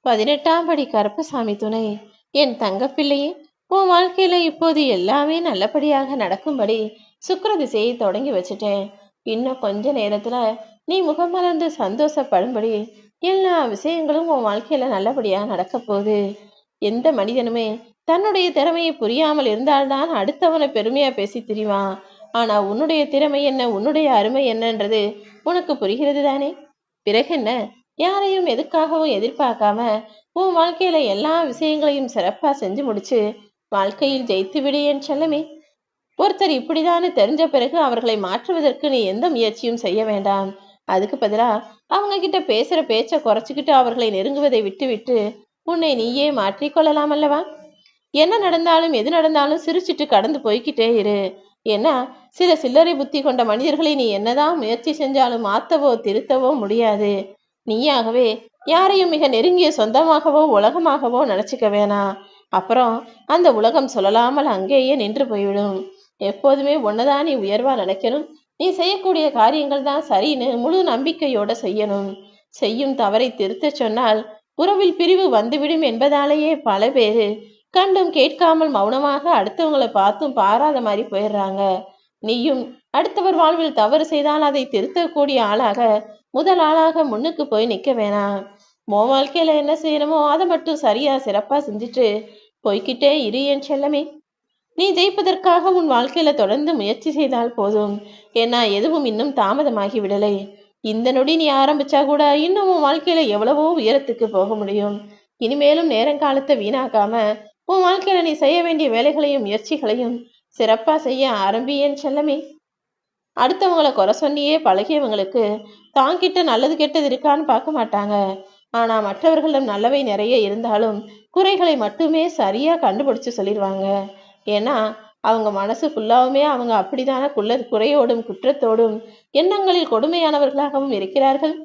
18ஆம் படி கருப்பசாமி துணை. என் தங்கப்பிள்ளையே, உன் வாழ்க்கையில இப்போது எல்லாமே நல்லபடியாக நடக்கும்படி சுக்கிர திசையை தொடங்கி வச்சுட்டேன். இன்னும் கொஞ்ச நேரத்துல நீ முகமலர்ந்து சந்தோஷப்படும்படி எல்லா விஷயங்களும் உன் வாழ்க்கையில நல்லபடியா நடக்க போகுது. எந்த மனிதனுமே தன்னுடைய திறமையை புரியாமல் இருந்தால்தான் அடுத்தவனை பெருமையா பேசி திரிவான். ஆனா உன்னுடைய திறமை என்ன, உன்னுடைய அருமை என்னன்றது உனக்கு புரிகிறது தானே? பிறகு என்ன, யாரையும் எதுக்காகவும் எதிர்பார்க்காம உன் வாழ்க்கையில எல்லா விஷயங்களையும் சிறப்பா செஞ்சு முடிச்சு வாழ்க்கையில் ஜெயித்து விடு என் செல்லமே. ஒருத்தர் இப்படிதானே தெரிஞ்ச பிறகு அவர்களை மாற்றுவதற்கு நீ எந்த முயற்சியும் செய்ய வேண்டாம். அதுக்கு பதிலா அவங்க கிட்ட பேசுற பேச்சை குறைச்சிக்கிட்டு அவர்களை நெருங்குவதை விட்டு உன்னை நீயே மாற்றிக்கொள்ளலாம் அல்லவா? என்ன நடந்தாலும் எது நடந்தாலும் சிரிச்சிட்டு கடந்து போய்கிட்டே இரு. ஏன்னா சில சில்லறை புத்தி கொண்ட மனிதர்களை நீ என்னதான் முயற்சி செஞ்சாலும் மாத்தவோ திருத்தவோ முடியாது. நீயாகவே யாரையும் மிக நெருங்கிய சொந்தமாகவோ உலகமாகவோ நினைச்சுக்க வேணாம். அப்புறம் அந்த உலகம் சொல்லலாமல் அங்கேயே நின்று போய்விடும். எப்போதுமே ஒன்னதான் நீ உயர்வா நினைக்கணும். நீ செய்யக்கூடிய காரியங்கள் தான் சரின்னு முழு நம்பிக்கையோட செய்யணும். செய்யும் தவறை திருத்த சொன்னால் உறவில் பிரிவு வந்துவிடும் என்பதாலேயே பல பேரு கண்டும் கேட்காமல் மௌனமாக அடுத்தவங்களை பார்த்தும் பாராத மாதிரி போயிடுறாங்க. நீயும் அடுத்தவர் வாழ்வில் தவறு செய்தால் அதை திருத்தக்கூடிய ஆளாக முதல் ஆளாக முன்னுக்கு போய் நிக்க வேணாம். உன் வாழ்க்கையில என்ன செய்யணுமோ அதை மட்டும் சரியா சிறப்பா செஞ்சுட்டு போய்கிட்டே இரு என் செல்லமே. நீ ஜெயிப்பதற்காக உன் வாழ்க்கையில தொடர்ந்து முயற்சி செய்தால் போதும். ஏன்னா எதுவும் இன்னும் தாமதமாகி விடலை. இந்த நொடி நீ ஆரம்பிச்சா கூட இன்னும் உன் வாழ்க்கையில எவ்வளவோ உயரத்துக்கு போக முடியும். இனிமேலும் நேரங்காலத்தை வீணாக்காம உன் வாழ்க்கையில நீ செய்ய வேண்டிய வேலைகளையும் முயற்சிகளையும் சிறப்பா செய்ய ஆரம்பி என் செல்லமே. அடுத்தவங்களை குறை சொன்னியே பழகியவங்களுக்கு தாங்கிட்ட நல்லது கெட்டது இருக்கான்னு பார்க்க மாட்டாங்க. ஆனா மற்றவர்களிடம் நல்லவை நிறைய இருந்தாலும் குறைகளை மட்டுமே சரியா கண்டுபிடிச்சு சொல்லிடுவாங்க. ஏன்னா அவங்க மனசு ஃபுல்லாவுமே அவங்க அப்படித்தான குறையோடும் குற்றத்தோடும் எண்ணங்களில் கொடுமையானவர்களாகவும் இருக்கிறார்கள்.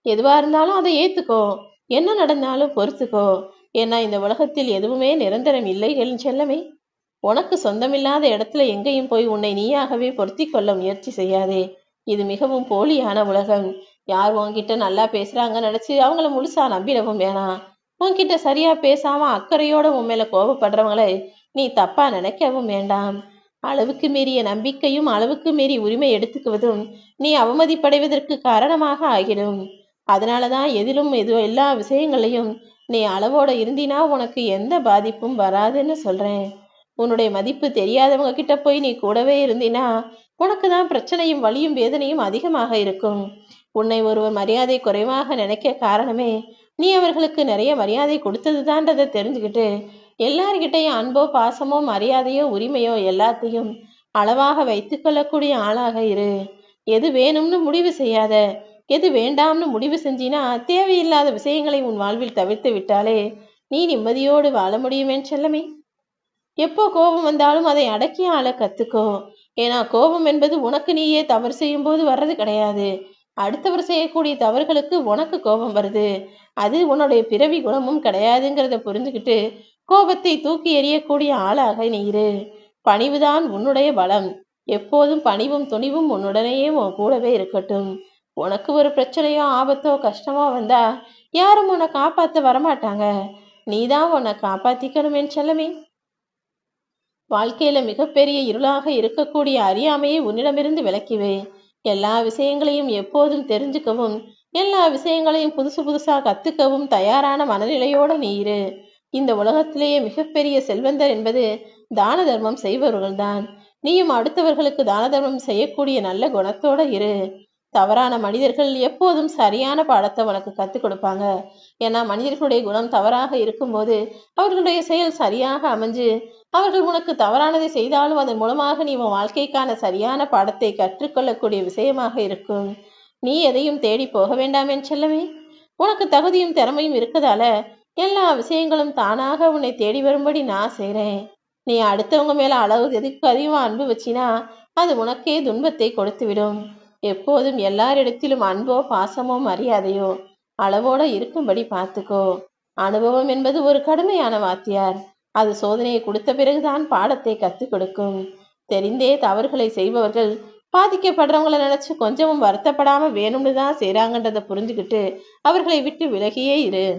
எதுவா இருந்தாலும் அதை ஏத்துக்கோ. என்ன நடந்தாலும் பொறுத்துக்கோ. ஏன்னா இந்த உலகத்தில் எதுவுமே நிரந்தரம் இல்லை என் செல்லமே. உனக்கு சொந்தமில்லாத இடத்துல எங்கேயும் போய் உன்னை நீயாகவே பொருத்தி கொள்ள முயற்சி செய்யாதே. இது மிகவும் போலியான உலகம். யார் உன்கிட்ட நல்லா பேசுறாங்க நினைச்சு அவங்கள முழுசா நம்பிடவும் வேணாம். உன்கிட்ட சரியா பேசாம அக்கறையோட உன் மேல கோபப்படுறவங்களை நீ தப்பா நினைக்கவும் வேண்டாம். அளவுக்கு மீறிய நம்பிக்கையும் அளவுக்கு மீறி உரிமை எடுத்துக்குவதும் நீ அவமதிப்படைவதற்கு காரணமாக ஆகிடும். அதனாலதான் எதிலும் எல்லா விஷயங்களையும் நீ அளவோட இருந்தினா உனக்கு எந்த பாதிப்பும் வராதுன்னு சொல்றேன். உன்னுடைய மதிப்பு தெரியாதவங்க கிட்ட போய் நீ கூடவே இருந்தினா உனக்கு தான் பிரச்சனையும் வலியும் வேதனையும் அதிகமாக இருக்கும். உன்னை ஒருவர் மரியாதை குறைவாக நினைக்க காரணமே நீ அவர்களுக்கு நிறைய மரியாதை கொடுத்ததுதான்றதை தெரிஞ்சுக்கிட்டு எல்லார்கிட்டையும் அன்போ பாசமோ மரியாதையோ உரிமையோ எல்லாத்தையும் அளவாக வைத்து கொள்ளக்கூடிய ஆளாக இரு. எது வேணும்னு முடிவு செய்யாத. எது வேண்டாம்னு முடிவு செஞ்சினா தேவையில்லாத விஷயங்களை உன் வாழ்வில் தவிர்த்து விட்டாலே நீ நிம்மதியோடு வாழ முடியும் என் செல்லமே. எப்போ கோபம் வந்தாலும் அதை அடக்கி ஆள கத்துக்கோ. ஏன்னா கோபம் என்பது உனக்கு நீயே தவறு செய்யும் போது வர்றது கிடையாது. அடுத்தவர் செய்யக்கூடிய தவறுகளுக்கு உனக்கு கோபம் வருது. அது உன்னுடைய பிறவி குணமும் கிடையாதுங்கிறத புரிஞ்சுக்கிட்டு கோபத்தை தூக்கி எறியக்கூடிய ஆளாக நீ இரு. பணிவுதான் உன்னுடைய பலம். எப்போதும் பணிவும் துணிவும் உன்னுடனேயே உன் கூடவே இருக்கட்டும். உனக்கு ஒரு பிரச்சனையோ ஆபத்தோ கஷ்டமோ வந்தா யாரும் உன்னை காப்பாத்த வரமாட்டாங்க. நீதான் உன்னை காப்பாத்திக்கணும் என் செல்லமே. வாழ்க்கையில மிகப்பெரிய இருளாக இருக்கக்கூடிய அறியாமையை உன்னிடமிருந்து விலக்கிவே. எல்லா விஷயங்களையும் எப்போதும் தெரிஞ்சுக்கவும் எல்லா விஷயங்களையும் புதுசு புதுசா கத்துக்கவும் தயாரான மனநிலையோட நீ இரு. இந்த உலகத்திலேயே மிகப்பெரிய செல்வந்தர் என்பது தான தர்மம் செய்பவர்கள்தான். நீயும் அடுத்தவர்களுக்கு தான தர்மம் செய்யக்கூடிய நல்ல குணத்தோட இரு. தவறான மனிதர்கள் எப்போதும் சரியான பாடத்தை உனக்கு கற்றுக் கொடுப்பாங்க. ஏன்னா மனிதர்களுடைய குணம் தவறாக இருக்கும்போது அவர்களுடைய செயல் சரியாக அமைஞ்சு அவர்கள் உனக்கு தவறானதை செய்தாலும் அதன் மூலமாக நீ உன் வாழ்க்கைக்கான சரியான பாடத்தை கற்றுக்கொள்ளக்கூடிய விஷயமாக இருக்கும். நீ எதையும் தேடி போக வேண்டாம் என் செல்லமே. உனக்கு தகுதியும் திறமையும் இருக்கதால எல்லா விஷயங்களும் தானாக உன்னை தேடி வரும்படி நான் செய்கிறேன். நீ அடுத்தவங்க மேல அளவு எதுக்கு அதிகமாக அன்பு வச்சினா அது உனக்கே துன்பத்தை கொடுத்து விடும். எப்போதும் எல்லாரிடத்திலும் அன்போ பாசமோ மரியாதையோ அளவோட இருக்கும்படி பார்த்துக்கோ. அனுபவம் என்பது ஒரு கடுமையான வாத்தியார். அது சோதனையை கொடுத்த பிறகுதான் பாடத்தை கற்றுக் கொடுக்கும். தெரிந்தே தவறுகளை செய்பவர்கள் பாதிக்கப்படுறவங்களை நினைச்சு கொஞ்சமும் வருத்தப்படாம வேணும்னு தான் செய்றாங்கன்றதை புரிஞ்சுக்கிட்டு அவர்களை விட்டு விலகியே இரு.